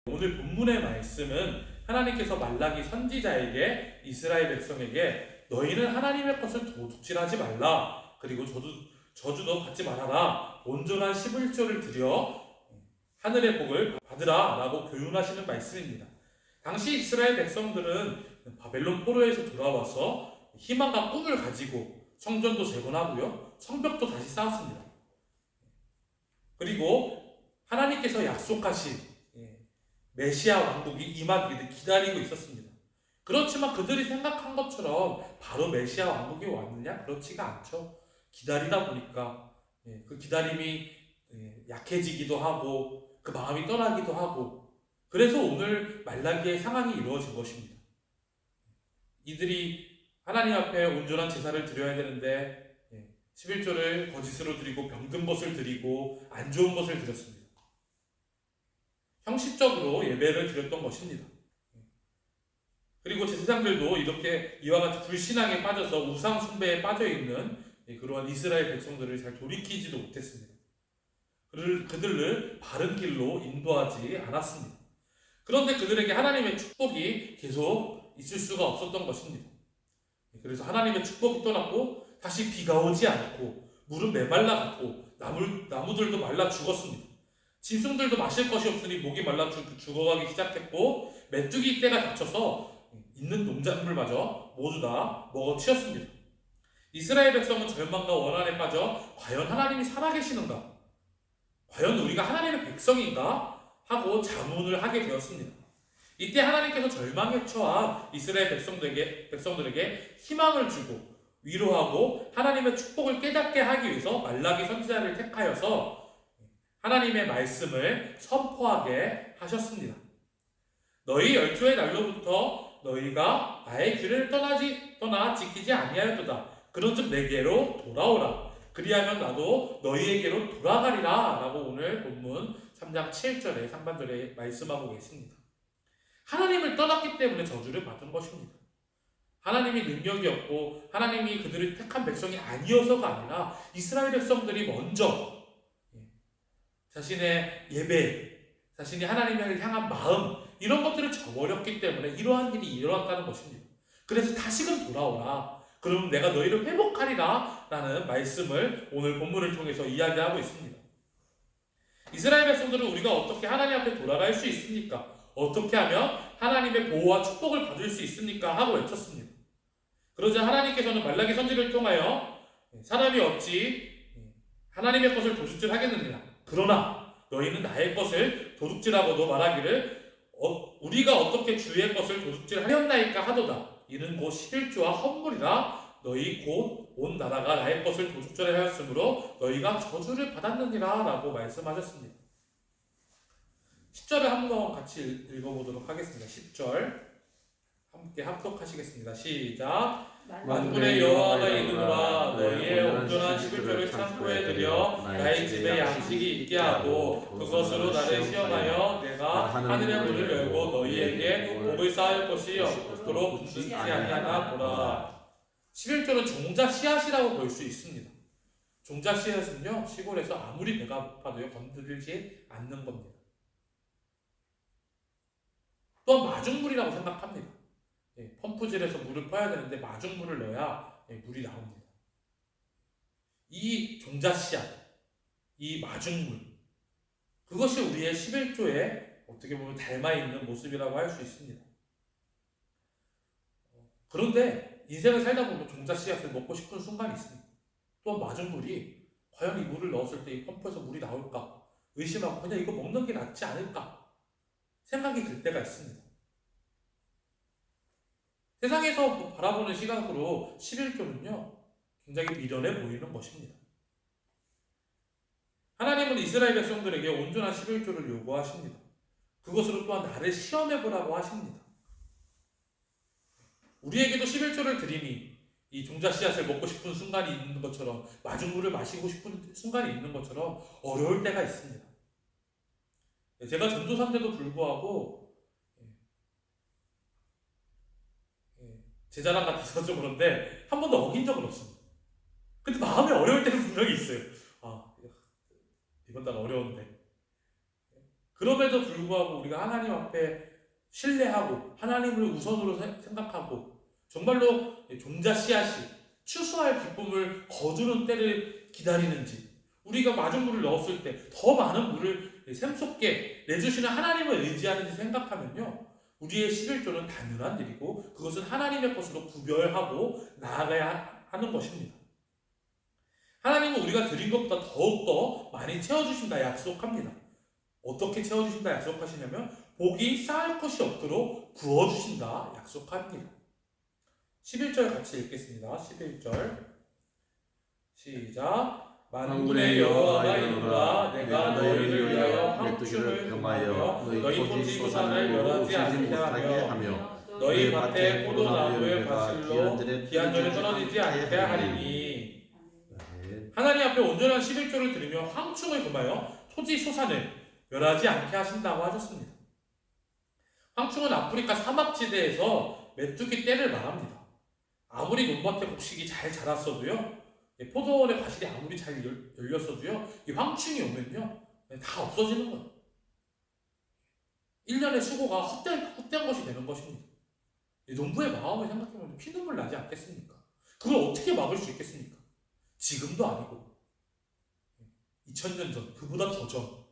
오늘 본문의 말씀은 하나님께서 말라기 선지자에게 이스라엘 백성에게 너희는 하나님의 것을 도둑질하지 말라, 그리고 저주도 받지 말아라, 온전한 11조를 드려 하늘의 복을 받으라 라고 교훈하시는 말씀입니다. 당시 이스라엘 백성들은 바벨론 포로에서 돌아와서 희망과 꿈을 가지고 성전도 재건하고요, 성벽도 다시 쌓았습니다. 그리고 하나님께서 약속하신 메시아 왕국이 임하기를 기다리고 있었습니다. 그렇지만 그들이 생각한 것처럼 바로 메시아 왕국이 왔느냐? 그렇지가 않죠. 기다리다 보니까 그 기다림이 약해지기도 하고 그 마음이 떠나기도 하고, 그래서 오늘 말라기의 상황이 이루어진 것입니다. 이들이 하나님 앞에 온전한 제사를 드려야 되는데 11조를 거짓으로 드리고 병든 것을 드리고 안 좋은 것을 드렸습니다. 형식적으로 예배를 드렸던 것입니다. 그리고 제사장들도 이렇게 이와 같이 불신앙에 빠져서 우상 숭배에 빠져있는 그러한 이스라엘 백성들을 잘 돌이키지도 못했습니다. 그들을 바른 길로 인도하지 않았습니다. 그런데 그들에게 하나님의 축복이 계속 있을 수가 없었던 것입니다. 그래서 하나님의 축복이 떠났고 다시 비가 오지 않고 물은 메말라갔고 나무들도 말라 죽었습니다. 짐승들도 마실 것이 없으니 목이 말라 죽어가기 시작했고 메뚜기 떼가 닥쳐서 있는 농작물마저 모두 다 먹어치웠습니다. 이스라엘 백성은 절망과 원한에 빠져 과연 하나님이 살아계시는가? 과연 우리가 하나님의 백성인가? 하고 자문을 하게 되었습니다. 이때 하나님께서 절망에 처한 이스라엘 백성들에게 희망을 주고 위로하고 하나님의 축복을 깨닫게 하기 위해서 말라기 선지자를 택하여서 하나님의 말씀을 선포하게 하셨습니다. 너희 열조의 날로부터 너희가 나의 길을 떠나 지키지 아니하였도다. 그런즉 내게로 돌아오라. 그리하면 나도 너희에게로 돌아가리라. 라고 오늘 본문 3장 7절에 상반절에 말씀하고 계십니다. 하나님을 떠났기 때문에 저주를 받은 것입니다. 하나님이 능력이 없고 하나님이 그들을 택한 백성이 아니어서가 아니라 이스라엘 백성들이 먼저 자신의 예배, 자신이 하나님을 향한 마음, 이런 것들을 저버렸기 때문에 이러한 일이 일어났다는 것입니다. 그래서 다시금 돌아오라. 그럼 내가 너희를 회복하리라 라는 말씀을 오늘 본문을 통해서 이야기하고 있습니다. 이스라엘 백성들은 우리가 어떻게 하나님 앞에 돌아갈 수 있습니까? 어떻게 하면 하나님의 보호와 축복을 받을 수 있습니까? 하고 외쳤습니다. 그러자 하나님께서는 말라기 선지를 통하여 사람이 어찌 하나님의 것을 도둑질하겠느냐? 그러나 너희는 나의 것을 도둑질하고도 말하기를 우리가 어떻게 주의 것을 도둑질하였나이까 하도다. 이는 곧 11조와 헌물이라. 너희 곧 온 나라가 나의 것을 도둑질하였으므로 너희가 저주를 받았느니라 라고 말씀하셨습니다. 10절을 한번 같이 읽어보도록 하겠습니다. 10절 함께 합독하시겠습니다. 시작. 만군의 여호와가 이르노라. 너희의 온전한 11조를 창고에 들여 나의 집에 양식이 있게 하고 그것으로 나를 시험하여 내가 하늘의 문을 열고 너희에게 복을 쌓을 것이 없도록 굶주리지 아니하나 보라. 11조는 종자 씨앗이라고 볼 수 있습니다. 종자 씨앗은요, 시골에서 아무리 배가 고파도요 건드리지 않는 겁니다. 또한 마중물이라고 생각합니다. 펌프질에서 물을 퍼야 되는데 마중물을 넣어야 물이 나옵니다. 이 종자 씨앗, 이 마중물, 그것이 우리의 11조에 어떻게 보면 닮아있는 모습이라고 할 수 있습니다. 그런데 인생을 살다 보면 종자 씨앗을 먹고 싶은 순간이 있습니다. 또한 마중물이 과연 이 물을 넣었을 때 이 펌프에서 물이 나올까 의심하고 그냥 이거 먹는 게 낫지 않을까 생각이 들 때가 있습니다. 세상에서 바라보는 시각으로 11조는요 굉장히 미련해 보이는 것입니다. 하나님은 이스라엘 백성들에게 온전한 11조를 요구하십니다. 그것으로 또한 나를 시험해보라고 하십니다. 우리에게도 11조를 드리니 이 종자 씨앗을 먹고 싶은 순간이 있는 것처럼 마중물을 마시고 싶은 순간이 있는 것처럼 어려울 때가 있습니다. 제가 전도사인데도 불구하고 제 자랑 같아서 좀 그런데 한 번도 어긴 적은 없습니다. 근데 마음이 어려울 때는 분명히 있어요. 이번 달 어려운데 그럼에도 불구하고 우리가 하나님 앞에 신뢰하고 하나님을 우선으로 생각하고 정말로 종자 씨앗이 추수할 기쁨을 거두는 때를 기다리는지, 우리가 맞은 물을 넣었을 때 더 많은 물을 샘솟게 내주시는 하나님을 의지하는지 생각하면요, 우리의 11조는 당연한 일이고 그것은 하나님의 것으로 구별하고 나아가야 하는 것입니다. 하나님은 우리가 드린 것보다 더욱더 많이 채워주신다 약속합니다. 어떻게 채워주신다 약속하시냐면 복이 쌓을 것이 없도록 부어주신다 약속합니다. 11절 같이 읽겠습니다. 11절 시작. 만군의 여호와가 이르노라. 내가 너희를 위하여 황충을 금하여 너희 토지 소산을 멸하지 않게 하며 너희 밭에 포도나무의 과실로 기한전에 떨어지지 않게 하리니. 하나님 앞에 온전한 11조를 드리며 황충을 금하여 토지 소산을 멸하지 않게 하신다고 하셨습니다. 황충은 아프리카 사막지대에서 메뚜기 떼를 말합니다. 아무리 논밭에 곡식이 잘 자랐어도요, 포도원의 과실이 아무리 잘 열렸어도요, 이 황충이 오면요 다 없어지는 거예요. 1년의 수고가 헛된 것이 되는 것입니다. 농부의 마음을 생각해보면 피눈물 나지 않겠습니까? 그걸 어떻게 막을 수 있겠습니까? 지금도 아니고 2000년 전, 그보다 더 전,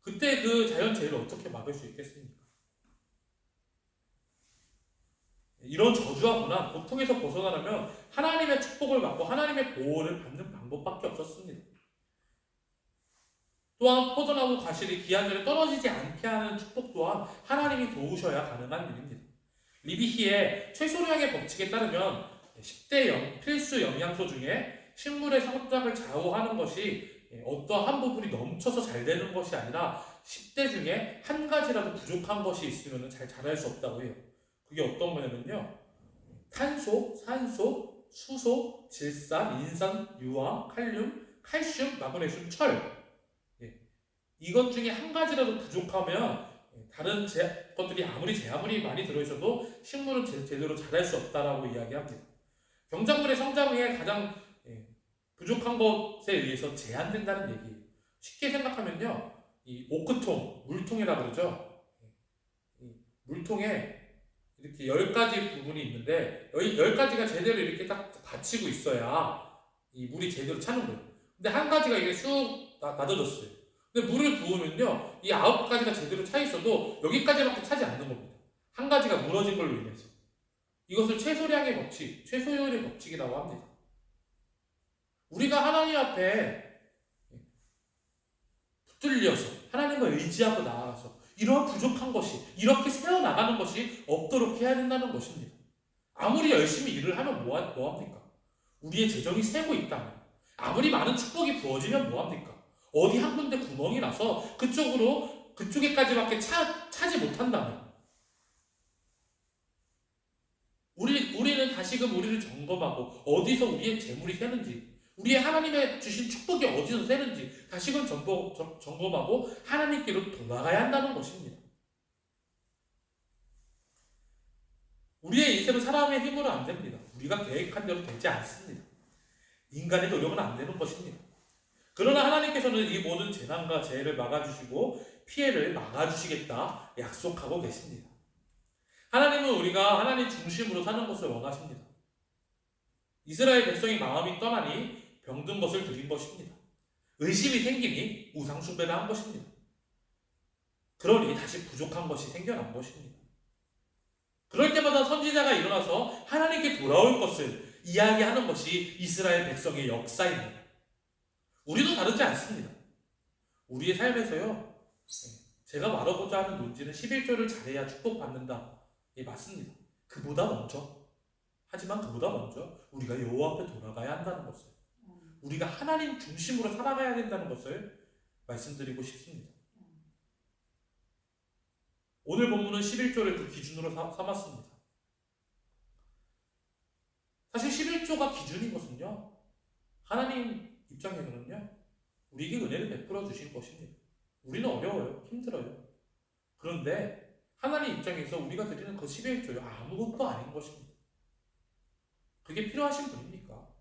그때 그 자연재해를 어떻게 막을 수 있겠습니까? 이런 저주와 고난, 고통에서 벗어나려면 하나님의 축복을 받고 하나님의 보호를 받는 방법밖에 없었습니다. 또한 포도나무 과실이 기한전에 떨어지지 않게 하는 축복 또한 하나님이 도우셔야 가능한 일입니다. 리비히의 최소량의 법칙에 따르면 10대 필수 영양소 중에 식물의 성장을 좌우하는 것이 어떠한 부분이 넘쳐서 잘 되는 것이 아니라 10대 중에 한 가지라도 부족한 것이 있으면 잘 자랄 수 없다고 해요. 그게 어떤 거냐면요, 탄소, 산소, 수소, 질산, 인산, 유황, 칼륨, 칼슘, 마그네슘, 철, 이것 중에 한 가지라도 부족하면 다른 것들이 아무리 많이 들어있어도 식물은 제대로 자랄 수 없다라고 이야기합니다. 경작물의 성장에 가장 부족한 것에 의해서 제한된다는 얘기예요. 쉽게 생각하면요, 이 오크통, 물통이라고 그러죠. 물통에 이렇게 10가지 부분이 있는데 10가지가 제대로 이렇게 딱 받치고 있어야 이 물이 제대로 차는 거예요. 근데 한 가지가 이게 쑥 낮아졌어요. 근데 물을 부으면요, 이 9가지가 제대로 차 있어도 여기까지밖에 차지 않는 겁니다. 한 가지가 무너진 걸로 인해서. 이것을 최소량의 법칙, 최소율의 법칙이라고 합니다. 우리가 하나님 앞에 붙들려서 하나님을 의지하고 나아가서 이러한 부족한 것이, 이렇게 새어나가는 것이 없도록 해야 된다는 것입니다. 아무리 열심히 일을 하면 뭐합니까? 우리의 재정이 새고 있다면, 아무리 많은 축복이 부어지면 뭐합니까? 어디 한 군데 구멍이 나서 그쪽에까지밖에 차지 못한다면, 우리는 다시금 우리를 점검하고 어디서 우리의 재물이 새는지, 우리의 하나님의 주신 축복이 어디서 새는지 다시금 점검하고 하나님께로 돌아가야 한다는 것입니다. 우리의 인생은 사람의 힘으로 안 됩니다. 우리가 계획한 대로 되지 않습니다. 인간의 노력은 안 되는 것입니다. 그러나 하나님께서는 이 모든 재난과 재해를 막아주시고 피해를 막아주시겠다 약속하고 계십니다. 하나님은 우리가 하나님 중심으로 사는 것을 원하십니다. 이스라엘 백성이 마음이 떠나니 병든 것을 드린 것입니다. 의심이 생기니 우상 숭배를 한 것입니다. 그러니 다시 부족한 것이 생겨난 것입니다. 그럴 때마다 선지자가 일어나서 하나님께 돌아올 것을 이야기하는 것이 이스라엘 백성의 역사입니다. 우리도 다르지 않습니다. 우리의 삶에서요, 제가 말하고자 하는 논지는 11조를 잘해야 축복받는다. 예, 맞습니다. 그보다 먼저, 하지만 그보다 먼저 우리가 여호와 앞에 돌아가야 한다는 것을, 우리가 하나님 중심으로 살아가야 된다는 것을 말씀드리고 싶습니다. 오늘 본문은 11조를 그 기준으로 삼았습니다. 사실 11조가 기준인 것은요, 하나님 입장에서는요, 우리에게 은혜를 베풀어 주신 것입니다. 우리는 어려워요. 힘들어요. 그런데 하나님 입장에서 우리가 드리는 그 11조요, 아무것도 아닌 것입니다. 그게 필요하신 분입니까?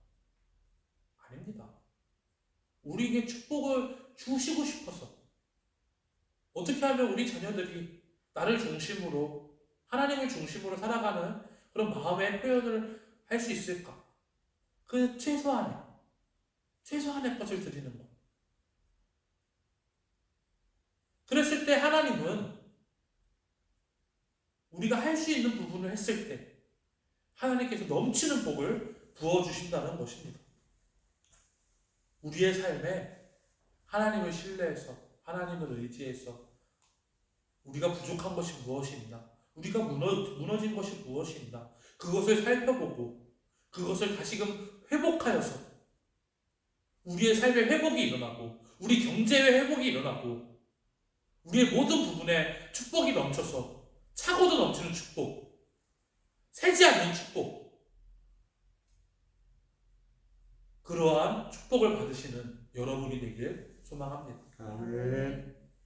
아닙니다. 우리에게 축복을 주시고 싶어서 어떻게 하면 우리 자녀들이 나를 중심으로 하나님을 중심으로 살아가는 그런 마음의 표현을 할 수 있을까? 그 최소한의 것을 드리는 것. 그랬을 때 하나님은 우리가 할 수 있는 부분을 했을 때 하나님께서 넘치는 복을 부어주신다는 것입니다. 우리의 삶에 하나님을 신뢰해서 하나님을 의지해서 우리가 부족한 것이 무엇이 있나, 우리가 무너진 것이 무엇이 있나, 그것을 살펴보고 그것을 다시금 회복하여서 우리의 삶의 회복이 일어나고 우리 경제의 회복이 일어나고 우리의 모든 부분에 축복이 넘쳐서 차고도 넘치는 축복, 새지 않는 축복, 그러한 축복을 받으시는 여러분이 되길 소망합니다. 아멘.